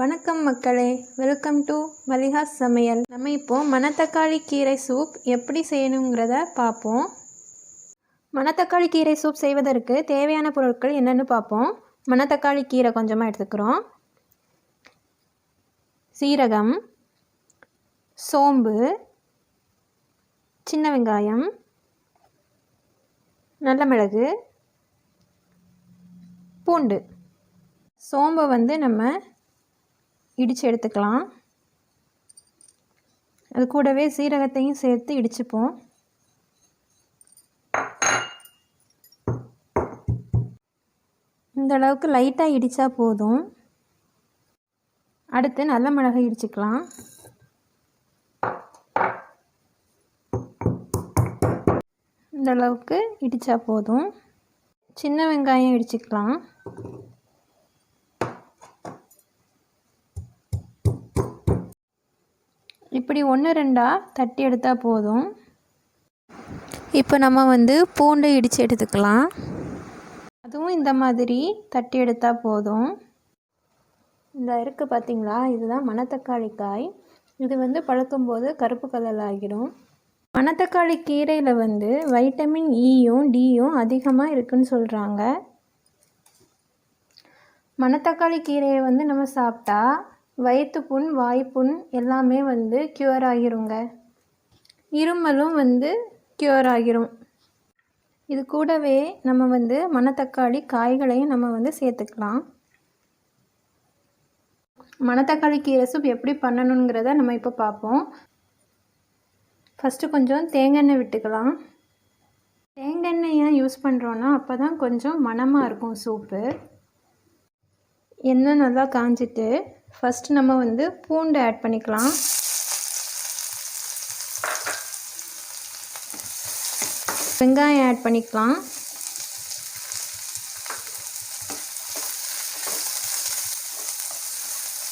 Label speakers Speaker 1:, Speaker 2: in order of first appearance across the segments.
Speaker 1: வணக்கம் மக்களே, welcome to மல்லிகாஸ் சமையல். நம்ம இப்போ மணத்தக்காளி கீரை சூப் எப்படி செய்யணுங்கிறத பார்ப்போம். மணத்தக்காளி கீரை சூப் செய்வதற்கு தேவையான பொருட்கள் என்னென்னு பார்ப்போம். மணத்தக்காளி கீரை கொஞ்சமாக எடுத்துக்கிறோம், சீரகம், சோம்பு, சின்ன வெங்காயம், நல்ல மிளகு, பூண்டு. சோம்பை நம்ம இடித்து எடுத்துக்கலாம். அது கூடவே சீரகத்தையும் சேர்த்து இடிச்சுப்போம். இந்த அளவுக்கு லைட்டாக இடித்தா போதும். அடுத்து நல்ல மிளகாய் இடிச்சுக்கலாம். இந்த அளவுக்கு இடித்தா போதும். சின்ன வெங்காயம் இடிச்சுக்கலாம். இப்படி 1-2 தட்டி எடுத்தால் போதும். இப்போ நம்ம பூண்டை இடித்து எடுத்துக்கலாம். அதுவும் இந்த மாதிரி தட்டி எடுத்தால் போதும். இந்த இருக்குது பார்த்திங்களா, இதுதான் மணத்தக்காளி காய். இது பழுக்கும்போது கருப்பு கலரில் ஆகிடும். மணத்தக்காளி கீரையில் வைட்டமின் ஈயும் டியும் அதிகமாக இருக்குதுன்னு சொல்கிறாங்க. மணத்தக்காளி கீரையை நம்ம சாப்பிட்டா வயிற்று புண், வாய்ப்புண் எல்லாமே க்யூர் ஆகிருங்க. இருமலும் க்யூர் ஆகிரும். இது கூடவே நம்ம மணத்தக்காளி காய்களையும் நம்ம சேர்த்துக்கலாம். மணத்தக்காளி கீரை சூப் எப்படி பண்ணணுங்கிறத நம்ம இப்போ பார்ப்போம். ஃபஸ்ட்டு கொஞ்சம் தேங்காய் விட்டுக்கலாம். தேங்காய் ஏன் யூஸ் பண்ணுறோன்னா அப்போ தான் கொஞ்சம் மணமாக இருக்கும் சூப்பு. எண்ணெய் நல்லா காஞ்சிட்டு ஃபஸ்ட்டு நம்ம பூண்டு ஆட் பண்ணிக்கலாம். வெங்காயம் ஆட் பண்ணிக்கலாம்.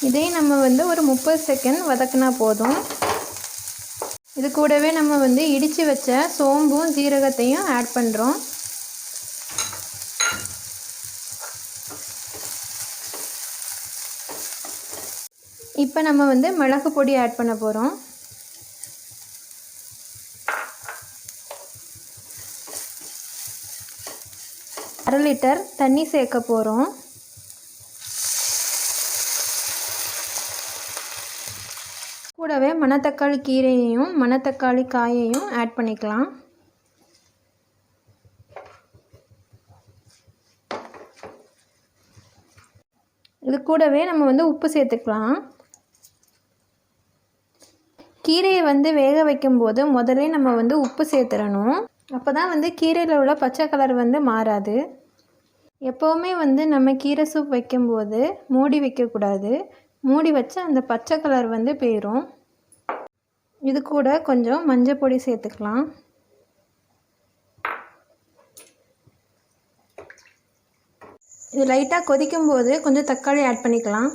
Speaker 1: இதே நம்ம ஒரு 30 செகண்ட் வதக்கினா போதும். இது கூடவே நம்ம இடித்து வச்ச சோம்பும் ஜீரகத்தையும் ஆட் பண்ணுறோம். இப்போ நம்ம மிளகு பொடி ஆட் பண்ண போகிறோம். அரை லிட்டர் தண்ணி சேர்க்க போகிறோம். கூடவே மணத்தக்காளி கீரையையும் மணத்தக்காளி காயையும் ஆட் பண்ணிக்கலாம். இது கூடவே நம்ம உப்பு சேர்த்துக்கலாம். கீரையை வேக வைக்கும்போது முதல்ல நம்ம உப்பு சேர்த்துடணும். அப்போ தான் கீரையில் உள்ள பச்சை கலர் மாறாது. எப்போவுமே நம்ம கீரை சூப் வைக்கும்போது மூடி வைக்கக்கூடாது. மூடி வச்சா அந்த பச்சை கலர் போயிடும். இது கூட கொஞ்சம் மஞ்சள் பொடி சேர்த்துக்கலாம். இது லைட்டாக கொதிக்கும்போது கொஞ்சம் தக்காளி ஆட் பண்ணிக்கலாம்.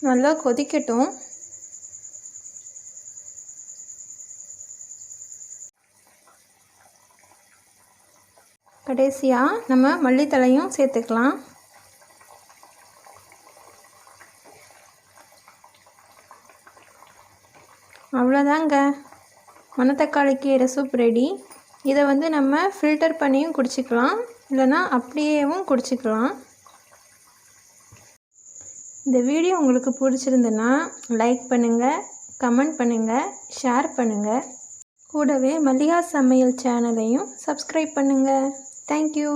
Speaker 1: நல்லா கொதிக்கட்டும். கடைசியாக நம்ம மல்லித்தழையும் சேர்த்துக்கலாம். அவ்வளோதாங்க, மணத்தக்காளி கீரை சூப் ரெடி. இதை நம்ம ஃபில்டர் பண்ணியும் குடிச்சிக்கலாம், இல்லைனா அப்படியேவும் குடிச்சிக்கலாம். இந்த வீடியோ உங்களுக்கு பிடிச்சிருந்துன்னா லைக் பண்ணுங்கள், கமெண்ட் பண்ணுங்கள், ஷேர் பண்ணுங்கள். கூடவே மல்லிகாஸ் சமையல் சேனலையும் சப்ஸ்கிரைப் பண்ணுங்கள். தேங்க்யூ.